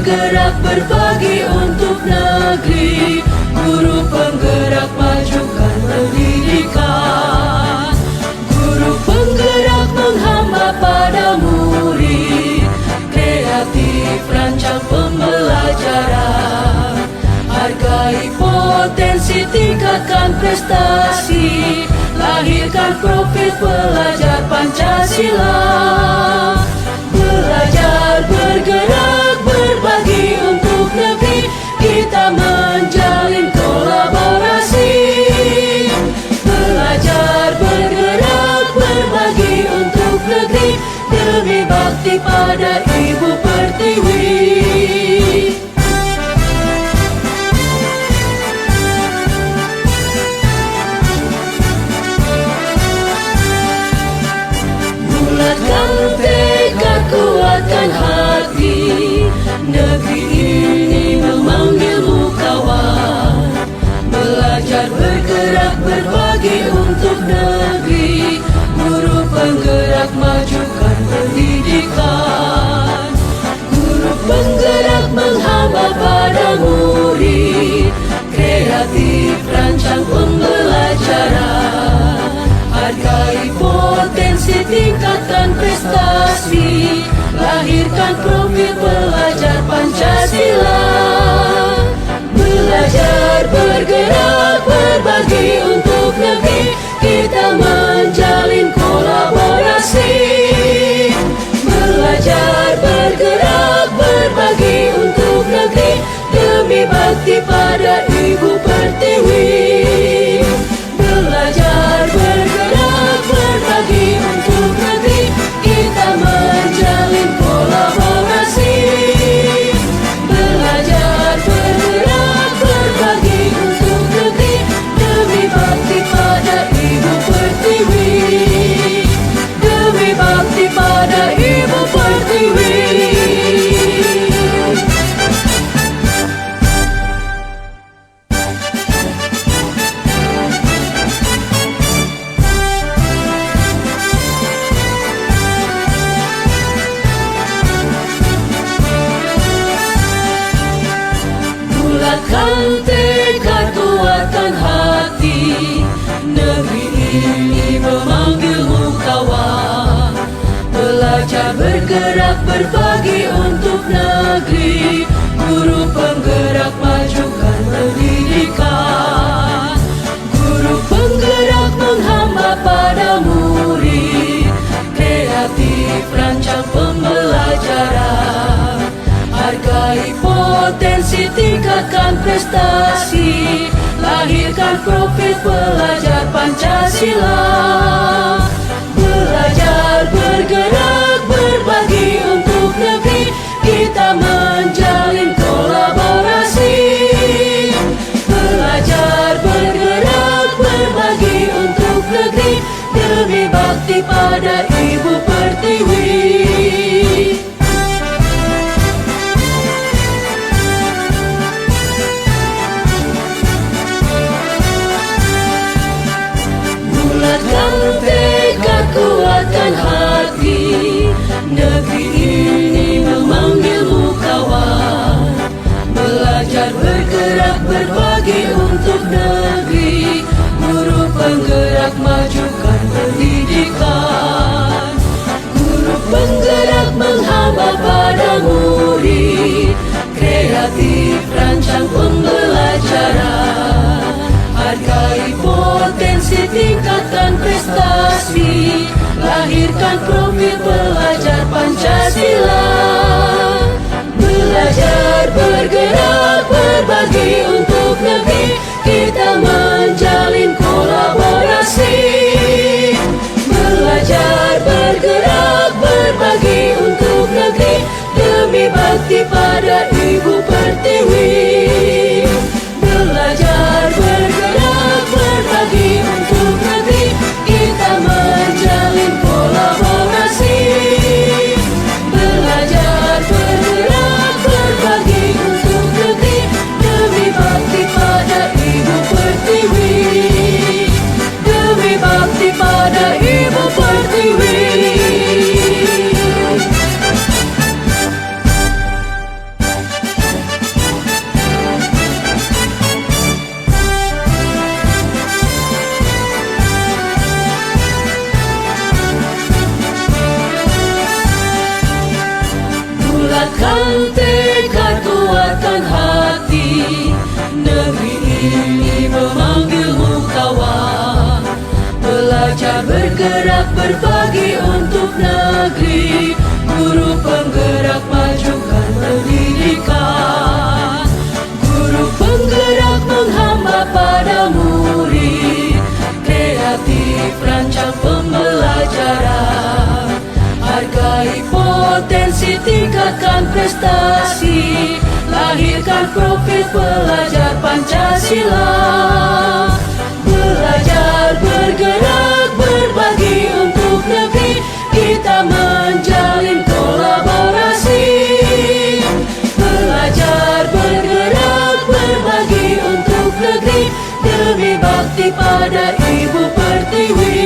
bergerak berbagi untuk negeri, guru penggerak majukan pendidikan. Guru penggerak menghamba pada murid, kreatif rancang pembelajaran. Hargai potensi, tingkatkan prestasi, lahirkan profil pelajar Pancasila. Belajar, bergerak, berbagi untuk negeri, kita menjalin kolaborasi. Belajar, bergerak, berbagi untuk negeri, demi bakti pada Ibu Pertiwi. Bulatkan tekad, kuatkan hati, negeri ini memanggilmu kawan. Belajar, bergerak, berbagi untuk negeri, guru penggerak majukan pendidikan. Guru penggerak menghamba pada murid, kreatif rancang pembelajaran. Hargai potensi, tingkatkan prestasi, lahirkan profil pelajar Pancasila. Belajar, bergerak, berbagi untuk negeri, kita menjalin kolaborasi. Belajar, bergerak, berbagi untuk negeri, demi bakti pada Ibu Pertiwi. Belajar, bergerak, berbagi untuk negeri, kita menjalin kolaborasi. Belajar, bergerak, berbagi untuk negeri, demi bakti pada Ibu Pertiwi. Demi bakti pada Ibu Pertiwi. Bulatkan tekad, kuatkan hati, negeri ini memanggilmu kawan. Belajar, bergerak, berbagi untuk negeri, guru penggerak majukan pendidikan. Guru penggerak menghamba pada murid, kreatif rancang pembelajaran. Hargai potensi, tingkatkan prestasi, lahirkan profil pelajar Pancasila. Belajar, bergerak, berbagi untuk negeri, kita menjalin kolaborasi. Belajar, bergerak, berbagi untuk negeri, demi bakti pada Ibu Pertiwi. Bulatkan tekad, kuatkan hati, negeri ini memanggilmu kawan. Belajar, bergerak, berbagi untuk negeri, guru penggerak majukan pendidikan. Guru penggerak menghamba pada murid, kreatif rancang pembelajaran. Hargai potensi, tingkatkan prestasi, lahirkan profil pelajar Pancasila. Belajar, bergerak, berbagi untuk negeri, kita menjalin kolaborasi. Belajar, bergerak, berbagi untuk negeri, demi bakti pada Ibu Pertiwi. Belajar, bergerak, berbagi untuk negeri, kita menjalin kolaborasi. Belajar, bergerak, berbagi untuk negeri, demi bakti pada Ibu Pertiwi. Demi bakti pada Ibu Pertiwi. bergerak berbagi untuk negeri, guru penggerak majukan pendidikan. Guru penggerak menghamba pada murid, kreatif rancang pembelajaran. Hargai potensi, tingkatkan prestasi, lahirkan profil pelajar Pancasila. Belajar, bergerak, berbagi untuk negeri, kita menjalin kolaborasi. Belajar, bergerak, berbagi untuk negeri, demi bakti pada Ibu Pertiwi.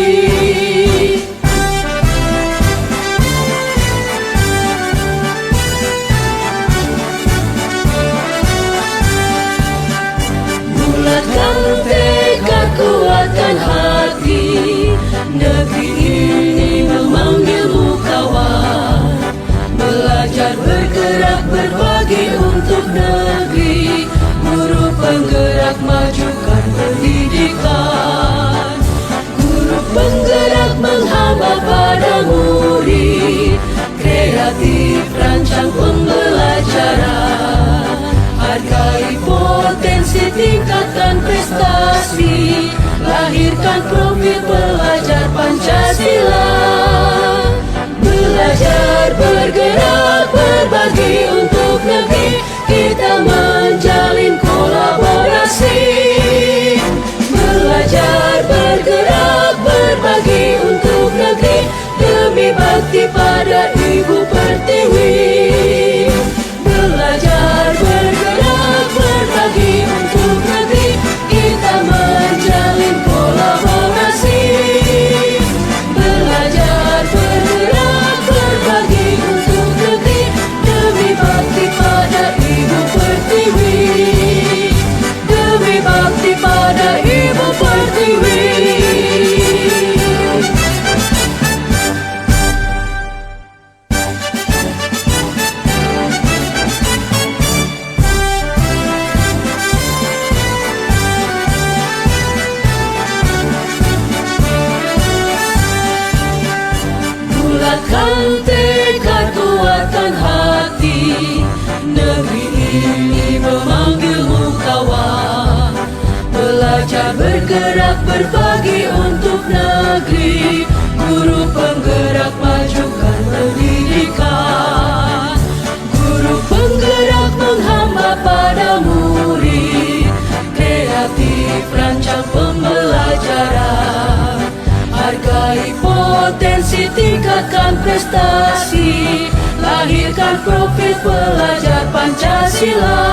Bulatkan tekad, kuatkan hati, negeri ini memanggilmu kawan. Belajar, bergerak, berbagi untuk negeri, guru penggerak majukan pendidikan. Guru penggerak menghamba pada murid, kreatif rancang pembelajaran. Hargai potensi, tingkatkan prestasi, lahirkan profil pelajar Pancasila. Belajar, bergerak, berbagi untuk negeri, kita menjalin kolaborasi. Belajar, bergerak, berbagi untuk negeri, demi bakti pada Ibu Pertiwi. Belajar, bergerak, berbagi untuk negeri, kita menjalin kolaborasi. Belajar, bergerak, berbagi untuk negeri, demi bakti pada Ibu Pertiwi. Demi bakti pada Ibu Pertiwi. Bulatkan tekad, kuatkan hati, negeri ini memanggilmu kawan. Belajar, bergerak, berbagi untuk negeri, guru penggerak majukan pendidikan. Guru penggerak menghamba pada murid, kreatif rancang pembelajaran. Hargai potensi, tingkatkan prestasi, lahirkan profil pelajar Pancasila.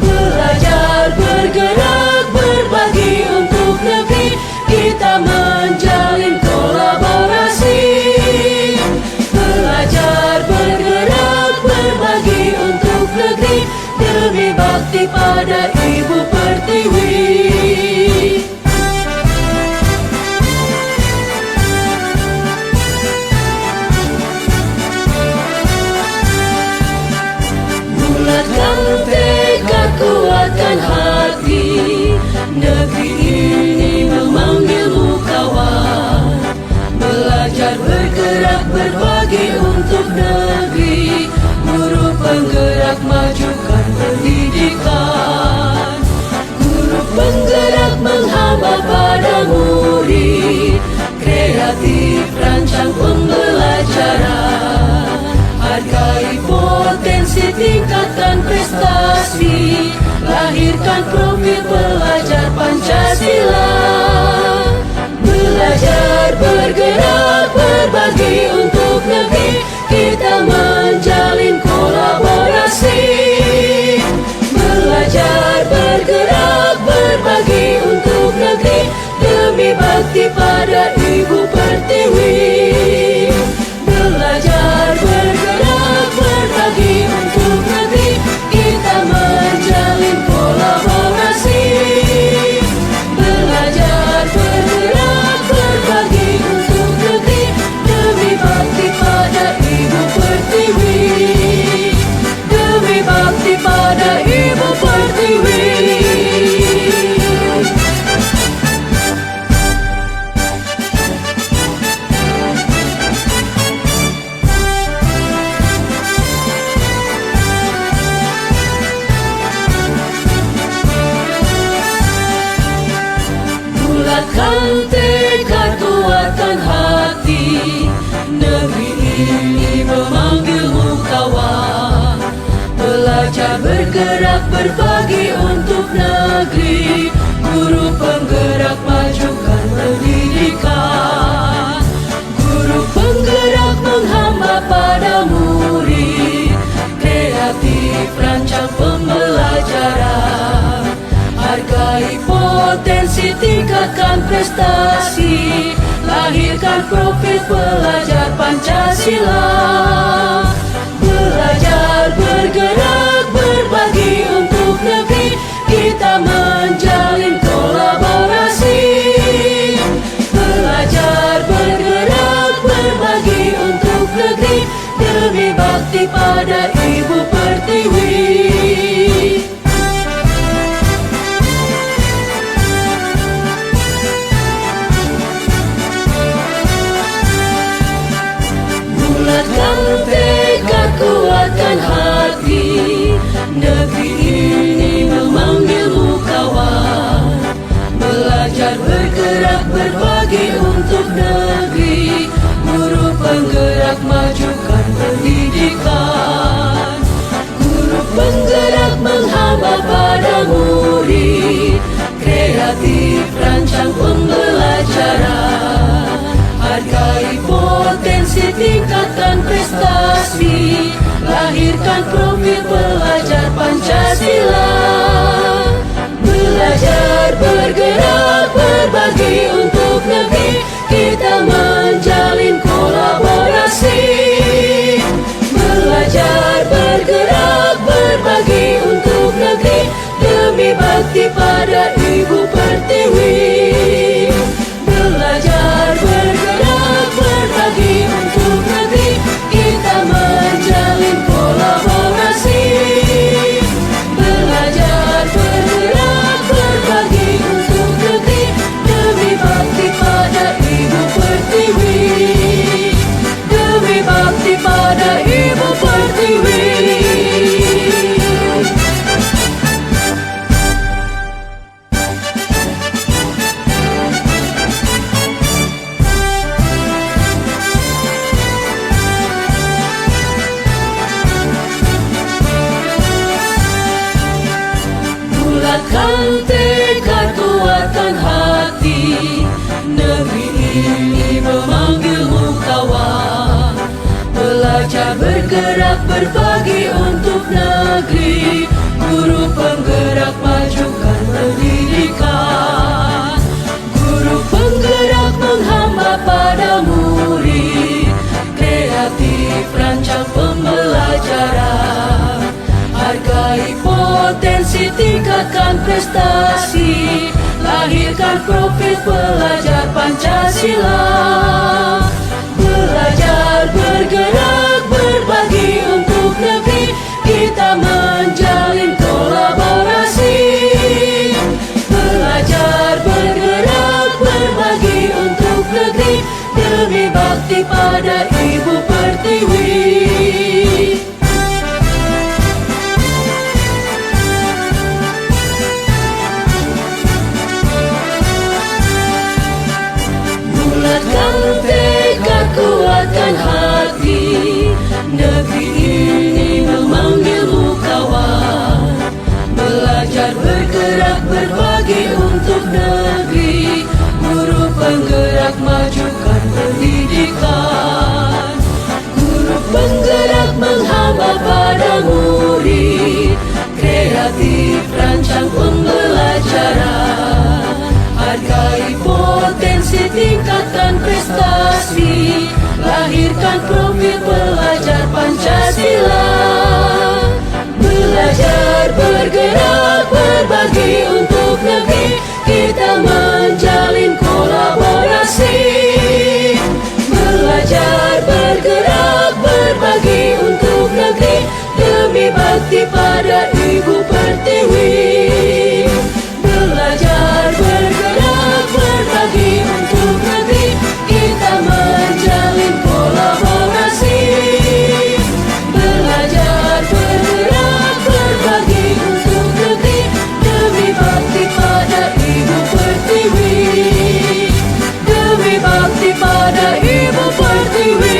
Belajar, bergerak, berbagi untuk negeri, kita menjalin kolaborasi. Belajar, bergerak, berbagi untuk negeri, demi bakti pada Ibu Pertiwi. Bulatkan tekad, kuatkan hati, negeri ini memanggilmu kawan. Belajar, bergerak, berbagi untuk negeri, guru penggerak majukan pendidikan. Guru penggerak menghamba pada murid, kreatif rancang pembelajaran. Hargai potensi, tingkatkan prestasi, lahirkan profil pelajar Pancasila. Belajar, bergerak, berbagi untuk negeri, kita menjalin kolaborasi. Belajar, bergerak, berbagi untuk negeri, demi bakti pada Ibu Pertiwi. Belajar, bergerak, berbagi untuk negeri, kita menjalin kolaborasi. Belajar, bergerak, berbagi untuk negeri, demi bakti pada Ibu Pertiwi. Demi bakti pada Ibu Pertiwi. berbagi untuk negeri, guru penggerak majukan pendidikan. Guru penggerak menghamba pada murid, kreatif rancang pembelajaran. Hargai potensi, tingkatkan prestasi, lahirkan profil pelajar Pancasila. Belajar, bergerak, berbagi untuk negeri, kita menjalin kolaborasi. Belajar, bergerak, berbagi untuk negeri, demi bakti pada Ibu Pertiwi. Bulatkan tekad, kuatkan hati, negeri ini memanggilmu kawan. Belajar, bergerak, berbagi untuk negeri, guru penggerak majukan pendidikan. Guru penggerak menghamba pada murid, kreatif rancang pembelajaran. Hargai potensi, tingkatkan prestasi, lahirkan profil pelajar Pancasila. Belajar, bergerak, berbagi untuk negeri, kita menjalin kolaborasi. Belajar, bergerak, berbagi untuk negeri, demi bakti pada Ibu Pertiwi. Belajar, bergerak, berbagi untuk negeri, kita menjalin kolaborasi. Belajar, bergerak, berbagi untuk negeri, demi bakti pada Ibu Pertiwi. Demi bakti pada Ibu Pertiwi. Bulatkan tekad, kuatkan hati, negeri ini memanggilmu kawan. Belajar, bergerak, berbagi untuk negeri, guru penggerak majukan pendidikan. Guru penggerak menghamba pada murid, kreatif rancang pembelajaran. Hargai potensi, tingkatkan prestasi, lahirkan profil pelajar Pancasila. Belajar, bergerak, berbagi untuk negeri, kita menjalin kolaborasi. Belajar, bergerak, berbagi untuk negeri, demi bakti pada Ibu Pertiwi. Bulatkan tekad, kuatkan hati, negeri ini memanggilmu kawan. Belajar, bergerak, berbagi untuk negeri, guru penggerak majukan pendidikan. Guru penggerak menghamba pada murid, kreatif rancang pembelajaran. Hargai potensi, tingkatkan prestasi, lahirkan profil pelajar Pancasila. Belajar, bergerak, berbagi untuk negeri, kita menjalin kolaborasi. Belajar, bergerak, berbagi untuk negeri, demi bakti pada Ibu Pertiwi. Belajar, bergerak, berbagi untuk negeri, kita menjalin kolaborasi. Belajar, bergerak, berbagi untuk negeri, demi bakti pada Ibu Pertiwi. Demi bakti pada Ibu Pertiwi.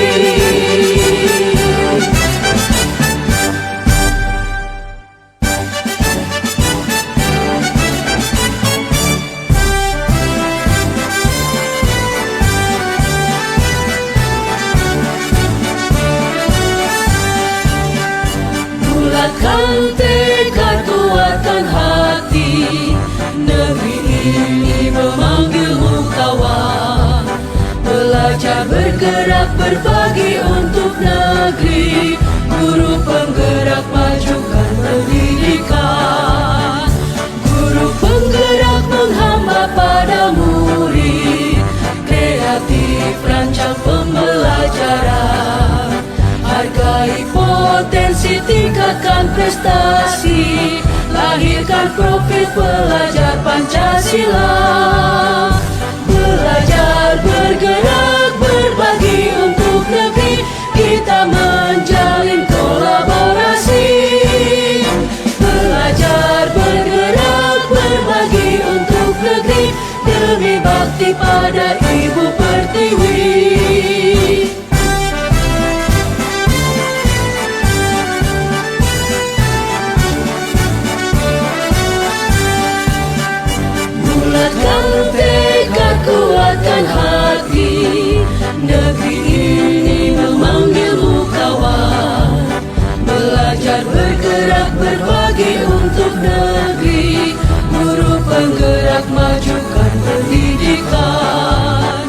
Belajar bergerak berbagi untuk negeri. Guru penggerak majukan pendidikan. Guru penggerak menghamba pada murid. Kreatif rancang pembelajaran. Hargai potensi, tingkatkan prestasi. Lahirkan profil pelajar Pancasila. Belajar bergerak berbagi untuk negeri. Kita menjalin kolaborasi. Belajar bergerak berbagi untuk negeri. Demi bakti pada Ibu Pertiwi. Bulatkan tekad, kuatkan hati. Negeri ini memanggilmu kawan. Belajar bergerak berbagi untuk negeri. Guru penggerak majukan pendidikan.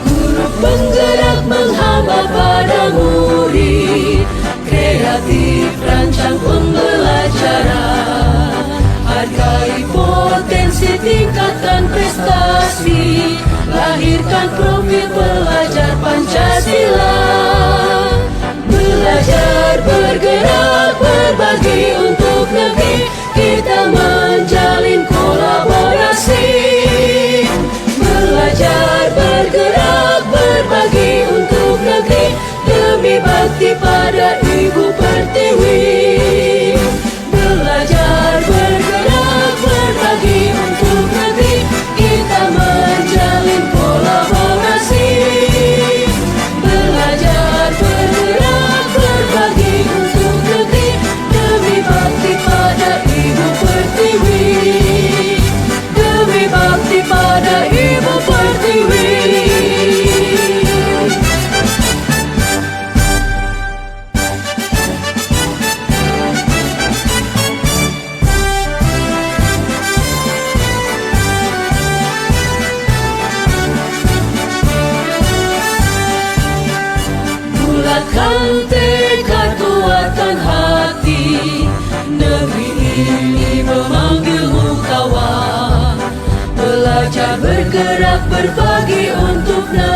Guru penggerak menghamba pada murid. Kreatif rancang pembelajaran. Hargai potensi, tingkatkan prestasi. Lahirkan profil pelajar Pancasila. Belajar bergerak berbagi untuk negeri. Kita menjalin kolaborasi. Belajar bergerak berbagi untuk negeri. Demi bakti pada Ibu Pertiwi. Belajar bergerak berbagi untuk negeri. Kita menjalin kolaborasi. Belajar bergerak berbagi untuk negeri. Demi bakti pada Ibu Pertiwi. Demi bakti pada Ibu Pertiwi. Bulatkan tekad, kuatkan hati. Negeri ini memanggilmu kawan. Belajar bergerak berbagi untuk negeri.